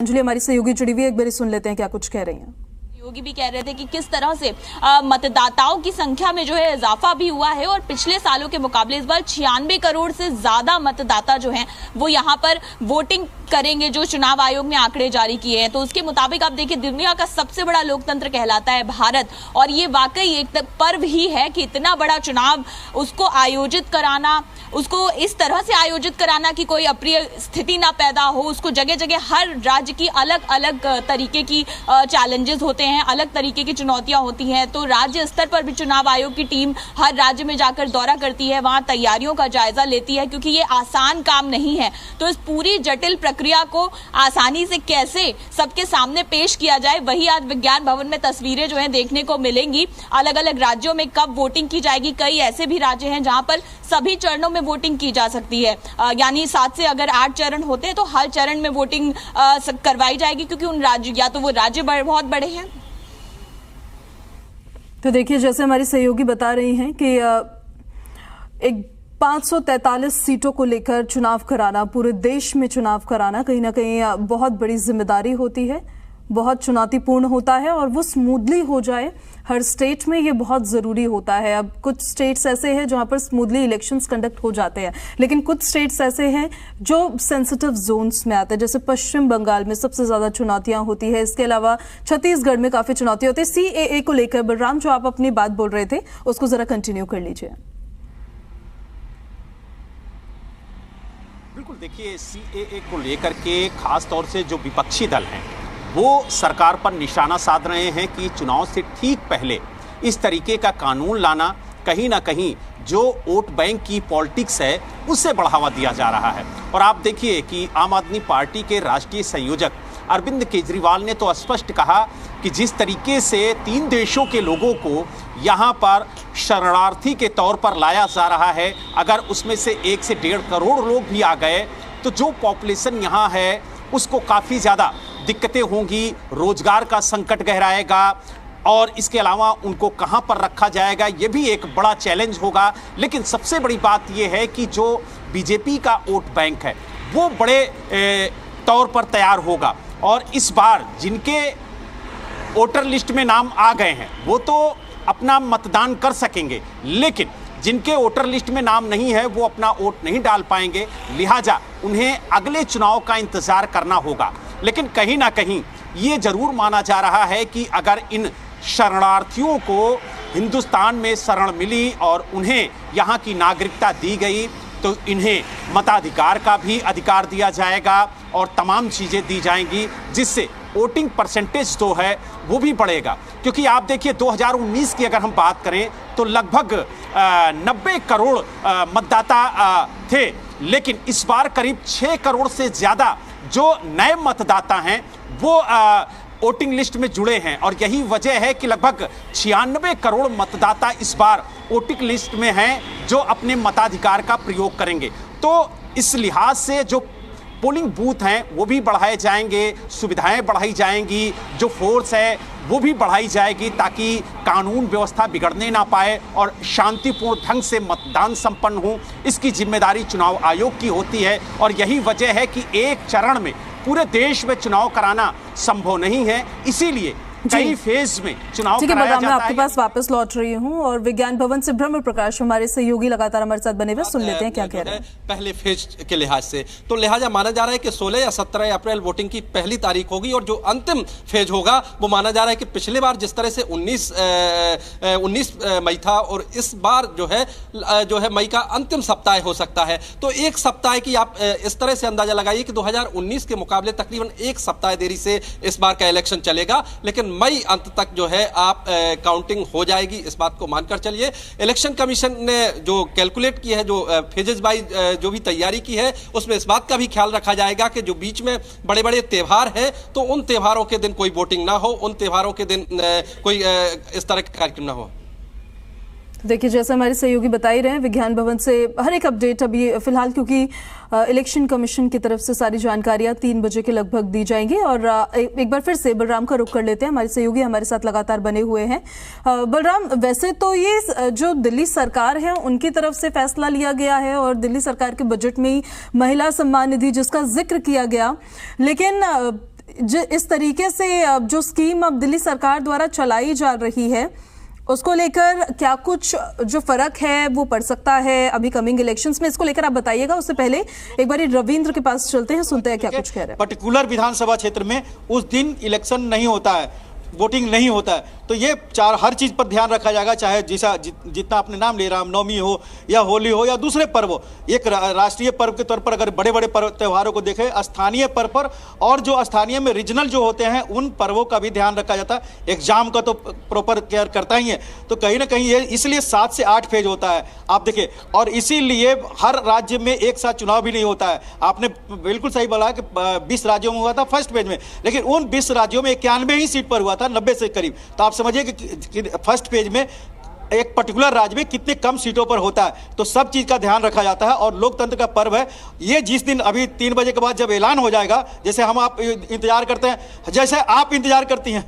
अंजलि हमारी सहयोगी जुड़ी हुई है, एक बार सुन लेते हैं क्या कुछ कह रही हैं। योगी भी कह रहे थे कि किस तरह से मतदाताओं की संख्या में जो है इजाफा भी हुआ है और पिछले सालों के मुकाबले इस बार 96 करोड़ से ज्यादा मतदाता जो हैं वो यहाँ पर वोटिंग करेंगे, जो चुनाव आयोग ने आंकड़े जारी किए हैं। तो उसके मुताबिक आप देखिए, दुनिया का सबसे बड़ा लोकतंत्र कहलाता है भारत, और ये वाकई एक पर्व ही है कि इतना बड़ा चुनाव उसको आयोजित कराना, उसको इस तरह से आयोजित कराना कि कोई अप्रिय स्थिति ना पैदा हो। उसको जगह जगह हर राज्य की अलग अलग तरीके की चैलेंजेस होते हैं, अलग तरीके की चुनौतियां होती हैं। तो राज्य स्तर पर भी चुनाव आयोग की टीम हर राज्य में जाकर दौरा करती है, वहां तैयारियों का जायजा लेती है, क्योंकि ये आसान काम नहीं है। तो इस पूरी जटिल प्रक्रिया को आसानी से कैसे सबके सामने पेश किया जाए, वही आज विज्ञान भवन में तस्वीरें जो है देखने को मिलेंगी। अलग अलग राज्यों में कब वोटिंग की जाएगी, कई ऐसे भी राज्य हैं जहां पर सभी चरणों में वोटिंग की जा सकती है, यानी 7 से अगर 8 चरण होते हैं तो हर चरण में वोटिंग करवाई जाएगी, क्योंकि उन राज्य या तो वो राज्य बहुत बड़े हैं। तो देखिए, जैसे हमारी सहयोगी बता रही हैं कि एक 543 सीटों को लेकर चुनाव कराना, पूरे देश में चुनाव कराना कहीं ना कहीं बहुत बड़ी जिम्मेदारी होती है, बहुत चुनौतीपूर्ण होता है, और वो स्मूथली हो जाए हर स्टेट में ये बहुत ज़रूरी होता है। अब कुछ स्टेट्स ऐसे हैं जहां पर स्मूथली इलेक्शंस कंडक्ट हो जाते हैं, लेकिन कुछ स्टेट्स ऐसे हैं जो सेंसिटिव जोन्स में आते हैं, जैसे पश्चिम बंगाल में सबसे ज़्यादा चुनौतियां होती है। इसके अलावा छत्तीसगढ़ में काफ़ी चुनौतियां होती है। CAA को लेकर बलराम, जो आप अपनी बात बोल रहे थे, उसको ज़रा कंटिन्यू कर लीजिए। बिल्कुल, देखिए, CAA को लेकर के खास तौर से जो विपक्षी दल हैं वो सरकार पर निशाना साध रहे हैं कि चुनाव से ठीक पहले इस तरीके का कानून लाना कहीं ना कहीं जो वोट बैंक की पॉलिटिक्स है उससे बढ़ावा दिया जा रहा है। और आप देखिए कि आम आदमी पार्टी के राष्ट्रीय संयोजक अरविंद केजरीवाल ने तो स्पष्ट कहा कि जिस तरीके से 3 देशों के लोगों को यहाँ पर शरणार्थी के तौर पर लाया जा रहा है, अगर उसमें से 1 से 1.5 करोड़ लोग भी आ गए तो जो पॉपुलेशन यहाँ है उसको काफ़ी ज़्यादा दिक्कतें होंगी, रोजगार का संकट गहराएगा, और इसके अलावा उनको कहां पर रखा जाएगा ये भी एक बड़ा चैलेंज होगा। लेकिन सबसे बड़ी बात यह है कि जो बीजेपी का वोट बैंक है वो बड़े तौर पर तैयार होगा, और इस बार जिनके वोटर लिस्ट में नाम आ गए हैं वो तो अपना मतदान कर सकेंगे, लेकिन जिनके वोटर लिस्ट में नाम नहीं है वो अपना वोट नहीं डाल पाएंगे, लिहाजा उन्हें अगले चुनाव का इंतजार करना होगा। लेकिन कहीं ना कहीं ये जरूर माना जा रहा है कि अगर इन शरणार्थियों को हिंदुस्तान में शरण मिली और उन्हें यहाँ की नागरिकता दी गई तो इन्हें मताधिकार का भी अधिकार दिया जाएगा और तमाम चीज़ें दी जाएंगी, जिससे वोटिंग परसेंटेज तो है वो भी बढ़ेगा। क्योंकि आप देखिए 2019 की अगर हम बात करें तो लगभग 90 करोड़ मतदाता थे, लेकिन इस बार करीब 6 करोड़ से ज़्यादा जो नए मतदाता हैं वो वोटिंग लिस्ट में जुड़े हैं, और यही वजह है कि लगभग 96 करोड़ मतदाता इस बार वोटिंग लिस्ट में हैं जो अपने मताधिकार का प्रयोग करेंगे। तो इस लिहाज से जो पोलिंग बूथ हैं वो भी बढ़ाए जाएंगे, सुविधाएं बढ़ाई जाएंगी, जो फोर्स है वो भी बढ़ाई जाएगी ताकि कानून व्यवस्था बिगड़ने ना पाए और शांतिपूर्ण ढंग से मतदान संपन्न हो। इसकी जिम्मेदारी चुनाव आयोग की होती है, और यही वजह है कि एक चरण में पूरे देश में चुनाव कराना संभव नहीं है, इसीलिए कई फेज में चुनाव कराया जाता है। मैं आपके पास वापस लौट रही हूँ, और विज्ञान भवन से ब्रह्म प्रकाश हमारे सहयोगी लगातार हमारे साथ बने हुए, सुन लेते हैं क्या कह रहे हैं। पहले फेज के लिहाज से तो लिहाजा माना जा रहा है कि 16 या 17 अप्रैल वोटिंग की पहली तारीख होगी, और जो अंतिम फेज होगा वो माना जा रहा है कि पिछली बार जिस तरह से 19 मई था, और इस बार जो है मई का अंतिम सप्ताह हो सकता है। तो एक सप्ताह की आप इस तरह से अंदाजा लगाइए कि 2019 के मुकाबले तकरीबन एक सप्ताह देरी से इस बार का इलेक्शन चलेगा, लेकिन मई अंत तक जो है आप काउंटिंग हो जाएगी, इस बात को मानकर चलिए। इलेक्शन कमीशन ने जो कैलकुलेट की है, जो फेजेस बाइज जो भी तैयारी की है, उसमें इस बात का भी ख्याल रखा जाएगा कि जो बीच में बड़े बड़े त्यौहार हैं तो उन त्यौहारों के दिन कोई वोटिंग ना हो, उन त्यौहारों के दिन कोई इस तरह का कार्यक्रम ना हो। देखिए, जैसे हमारे सहयोगी बता ही रहे हैं, विज्ञान भवन से हर एक अपडेट अभी फिलहाल, क्योंकि इलेक्शन कमीशन की तरफ से सारी जानकारियां 3 बजे के लगभग दी जाएंगी। और एक बार फिर से बलराम का रुख कर लेते हैं, हमारे सहयोगी हमारे साथ लगातार बने हुए हैं। बलराम, वैसे तो ये जो दिल्ली सरकार है उनकी तरफ से फैसला लिया गया है और दिल्ली सरकार के बजट में ही महिला सम्मान निधि जिसका जिक्र किया गया, लेकिन इस तरीके से जो स्कीम अब दिल्ली सरकार द्वारा चलाई जा रही है उसको लेकर क्या कुछ जो फर्क है वो पड़ सकता है अभी कमिंग इलेक्शंस में, इसको लेकर आप बताइएगा। उससे पहले एक बार रविंद्र के पास चलते हैं, सुनते हैं क्या कुछ कह रहे हैं। पर्टिकुलर विधानसभा क्षेत्र में उस दिन इलेक्शन नहीं होता है, वोटिंग नहीं होता है, तो ये हर चीज़ पर ध्यान रखा जाएगा, चाहे जितना आपने नाम ले, रामनवमी हो या होली हो या दूसरे पर्व हो। एक राष्ट्रीय पर्व के तौर पर अगर बड़े बड़े पर्व त्योहारों को देखें, स्थानीय पर्व पर और जो स्थानीय में रीजनल जो होते हैं उन पर्वों का भी ध्यान रखा जाता है। एग्जाम का तो प्रॉपर केयर करता ही है, तो कहीं ना कहीं ये इसलिए 7 से 8 फेज होता है, आप देखिए। और इसीलिए हर राज्य में एक साथ चुनाव भी नहीं होता है। आपने बिल्कुल सही बोला कि 20 राज्यों में हुआ था फर्स्ट फेज में, लेकिन उन 20 राज्यों में 91 ही सीट पर हुआ था, 90 से करीब। तो आप समझिए कि फर्स्ट पेज में एक पर्टिकुलर राज्य में कितने कम सीटों पर होता है, तो सब चीज का ध्यान रखा जाता है। और लोकतंत्र का पर्व है ये, जिस दिन अभी 3 बजे के बाद जब ऐलान हो जाएगा, जैसे हम आप इंतजार करते हैं, जैसे आप इंतजार करती हैं,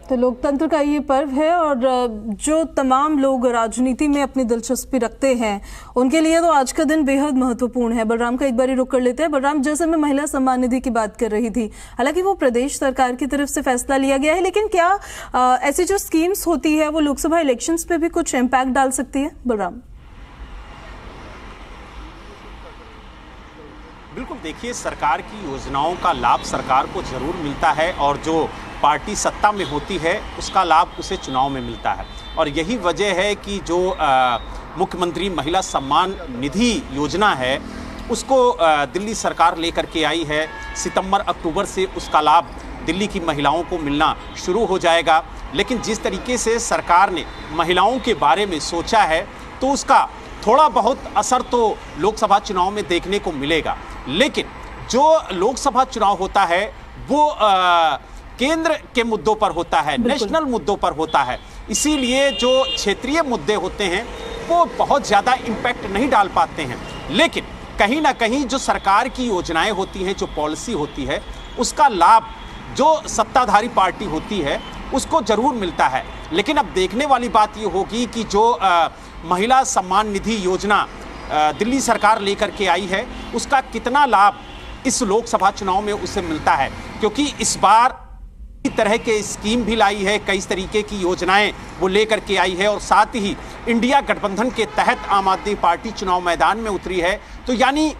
तो लोकतंत्र का ये पर्व है। और जो तमाम लोग राजनीति में अपनी दिलचस्पी रखते हैं उनके लिए तो आज का दिन बेहद महत्वपूर्ण है। बलराम का एक बार रुक कर लेते हैं। बलराम, जैसे मैं महिला सम्मान निधि की बात कर रही थी, हालांकि वो प्रदेश सरकार की तरफ से फैसला लिया गया है, लेकिन क्या ऐसी जो स्कीम्स होती है वो लोकसभा इलेक्शंस पे भी कुछ इम्पैक्ट डाल सकती है? बलराम, बिल्कुल, देखिए, सरकार की योजनाओं का लाभ सरकार को जरूर मिलता है और जो पार्टी सत्ता में होती है उसका लाभ उसे चुनाव में मिलता है। और यही वजह है कि जो मुख्यमंत्री महिला सम्मान निधि योजना है उसको दिल्ली सरकार लेकर के आई है। सितंबर अक्टूबर से उसका लाभ दिल्ली की महिलाओं को मिलना शुरू हो जाएगा। लेकिन जिस तरीके से सरकार ने महिलाओं के बारे में सोचा है तो उसका थोड़ा बहुत असर तो लोकसभा चुनाव में देखने को मिलेगा। लेकिन जो लोकसभा चुनाव होता है वो केंद्र के मुद्दों पर होता है, नेशनल मुद्दों पर होता है, इसीलिए जो क्षेत्रीय मुद्दे होते हैं वो बहुत ज़्यादा इम्पैक्ट नहीं डाल पाते हैं। लेकिन कहीं ना कहीं जो सरकार की योजनाएं होती हैं, जो पॉलिसी होती है, उसका लाभ जो सत्ताधारी पार्टी होती है उसको जरूर मिलता है। लेकिन अब देखने वाली बात ये होगी कि जो महिला सम्मान निधि योजना दिल्ली सरकार लेकर के आई है उसका कितना लाभ इस लोकसभा चुनाव में उसे मिलता है, क्योंकि इस बार तरह के स्कीम भी लाई है, कई तरीके की योजनाएं वो लेकर के आई है। और साथ ही इंडिया गठबंधन के तहत आम आदमी पार्टी चुनाव मैदान में उतरी है, तो यानी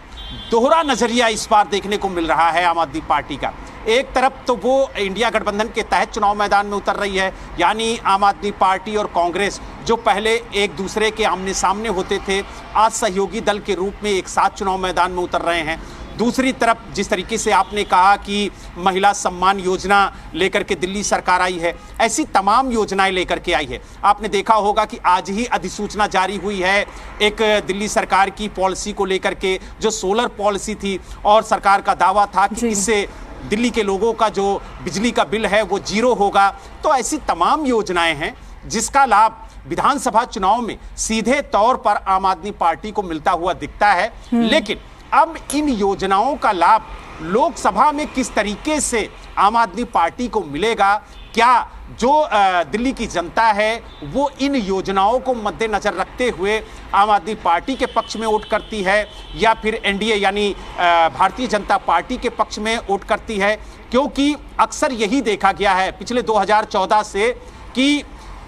दोहरा नजरिया इस बार देखने को मिल रहा है आम आदमी पार्टी का। एक तरफ तो वो इंडिया गठबंधन के तहत चुनाव मैदान में उतर रही है, यानी आम आदमी पार्टी और कांग्रेस जो पहले एक दूसरे के आमने सामने होते थे, आज सहयोगी दल के रूप में एक साथ चुनाव मैदान में उतर रहे हैं। दूसरी तरफ जिस तरीके से आपने कहा कि महिला सम्मान योजना लेकर के दिल्ली सरकार आई है, ऐसी तमाम योजनाएं लेकर के आई है। आपने देखा होगा कि आज ही अधिसूचना जारी हुई है एक दिल्ली सरकार की पॉलिसी को लेकर के, जो सोलर पॉलिसी थी, और सरकार का दावा था कि इससे दिल्ली के लोगों का जो बिजली का बिल है वो 0 होगा। तो ऐसी तमाम योजनाएं हैं जिसका लाभ विधानसभा चुनाव में सीधे तौर पर आम आदमी पार्टी को मिलता हुआ दिखता है। लेकिन अब इन योजनाओं का लाभ लोकसभा में किस तरीके से आम आदमी पार्टी को मिलेगा, क्या जो दिल्ली की जनता है वो इन योजनाओं को मद्देनजर रखते हुए आम आदमी पार्टी के पक्ष में वोट करती है या फिर एनडीए यानी भारतीय जनता पार्टी के पक्ष में वोट करती है? क्योंकि अक्सर यही देखा गया है पिछले 2014 से कि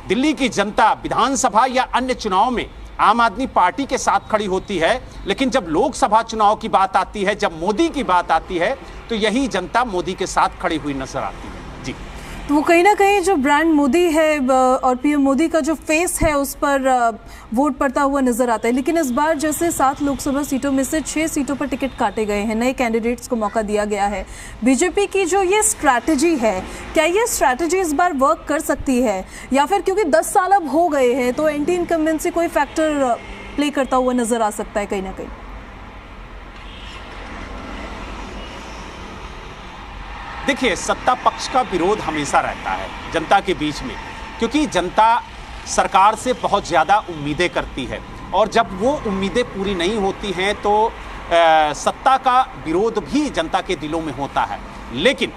दिल्ली की जनता विधानसभा या अन्य चुनाव में आम आदमी पार्टी के साथ खड़ी होती है, लेकिन जब लोकसभा चुनाव की बात आती है, जब मोदी की बात आती है, तो यही जनता मोदी के साथ खड़ी हुई नजर आती है। जी, तो वो कहीं ना कहीं जो ब्रांड मोदी है और पीएम मोदी का जो फेस है उस पर वोट पड़ता हुआ नजर आता है। लेकिन इस बार जैसे 7 लोकसभा सीटों में से 6 सीटों पर टिकट काटे गए हैं, नए कैंडिडेट्स को मौका दिया गया है। बीजेपी की जो ये स्ट्रैटेजी है, क्या ये स्ट्रैटेजी इस बार वर्क कर सकती है, या फिर क्योंकि 10 साल अब हो गए हैं तो एंटी इनकम्बेंसी कोई फैक्टर प्ले करता हुआ नजर आ सकता है कहीं ना कहीं? देखिए, सत्ता पक्ष का विरोध हमेशा रहता है जनता के बीच में, क्योंकि जनता सरकार से बहुत ज़्यादा उम्मीदें करती है और जब वो उम्मीदें पूरी नहीं होती हैं तो सत्ता का विरोध भी जनता के दिलों में होता है। लेकिन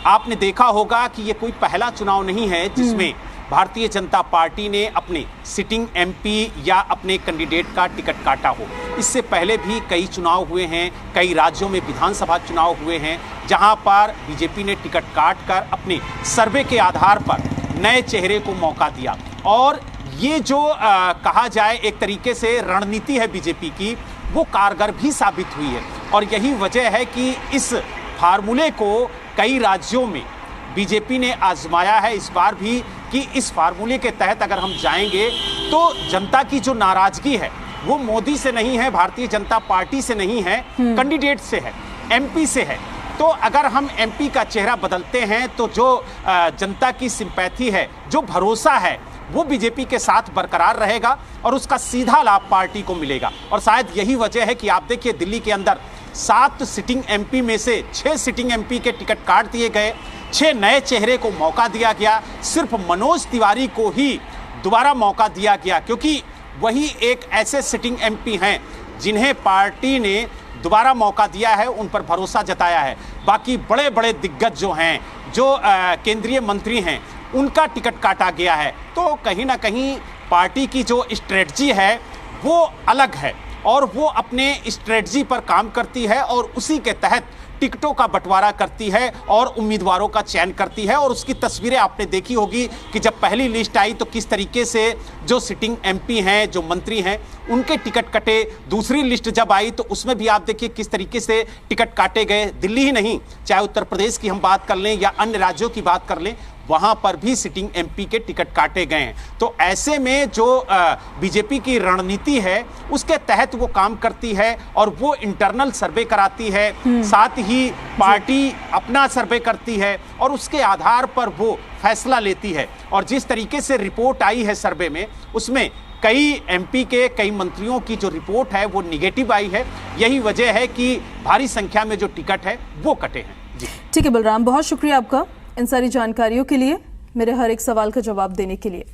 आपने देखा होगा कि ये कोई पहला चुनाव नहीं है जिसमें भारतीय जनता पार्टी ने अपने सिटिंग एमपी या अपने कैंडिडेट का टिकट काटा हो। इससे पहले भी कई चुनाव हुए हैं, कई राज्यों में विधानसभा चुनाव हुए हैं, जहां पर बीजेपी ने टिकट काट कर अपने सर्वे के आधार पर नए चेहरे को मौका दिया। और ये जो कहा जाए एक तरीके से रणनीति है बीजेपी की, वो कारगर भी साबित हुई है। और यही वजह है कि इस फार्मूले को कई राज्यों में बीजेपी ने आजमाया है इस बार भी, कि इस फार्मूले के तहत अगर हम जाएंगे तो जनता की जो नाराजगी है वो मोदी से नहीं है, भारतीय जनता पार्टी से नहीं है, कैंडिडेट से है, एमपी से है। तो अगर हम एमपी का चेहरा बदलते हैं तो जो जनता की सिंपैथी है, जो भरोसा है, वो बीजेपी के साथ बरकरार रहेगा और उसका सीधा लाभ पार्टी को मिलेगा। और शायद यही वजह है कि आप देखिए दिल्ली के अंदर 7 सिटिंग एमपी में से 6 सिटिंग एमपी के टिकट काट दिए गए, 6 नए चेहरे को मौका दिया गया। सिर्फ मनोज तिवारी को ही दोबारा मौका दिया गया, क्योंकि वही एक ऐसे सिटिंग एमपी हैं जिन्हें पार्टी ने दोबारा मौका दिया है, उन पर भरोसा जताया है। बाकी बड़े बड़े दिग्गज जो हैं, जो केंद्रीय मंत्री हैं, उनका टिकट काटा गया है। तो कहीं ना कहीं पार्टी की जो स्ट्रेटजी है वो अलग है और वो अपने स्ट्रेटजी पर काम करती है और उसी के तहत टिकटों का बंटवारा करती है और उम्मीदवारों का चयन करती है। और उसकी तस्वीरें आपने देखी होगी कि जब पहली लिस्ट आई तो किस तरीके से जो सिटिंग एमपी हैं, जो मंत्री हैं, उनके टिकट कटे। दूसरी लिस्ट जब आई तो उसमें भी आप देखिए किस तरीके से टिकट काटे गए। दिल्ली ही नहीं, चाहे उत्तर प्रदेश की हम बात कर लें या अन्य राज्यों की बात कर लें, वहां पर भी सिटिंग एमपी के टिकट काटे गए हैं। तो ऐसे में जो बीजेपी की रणनीति है उसके तहत वो काम करती है और वो इंटरनल सर्वे कराती है, साथ ही पार्टी अपना सर्वे करती है और उसके आधार पर वो फैसला लेती है। और जिस तरीके से रिपोर्ट आई है सर्वे में, उसमें कई एमपी के कई मंत्रियों की जो रिपोर्ट है वो निगेटिव आई है। यही वजह है कि भारी संख्या में जो टिकट है वो कटे हैं। जी ठीक है बलराम, बहुत शुक्रिया आपका इन सारी जानकारियों के लिए, मेरे हर एक सवाल का जवाब देने के लिए।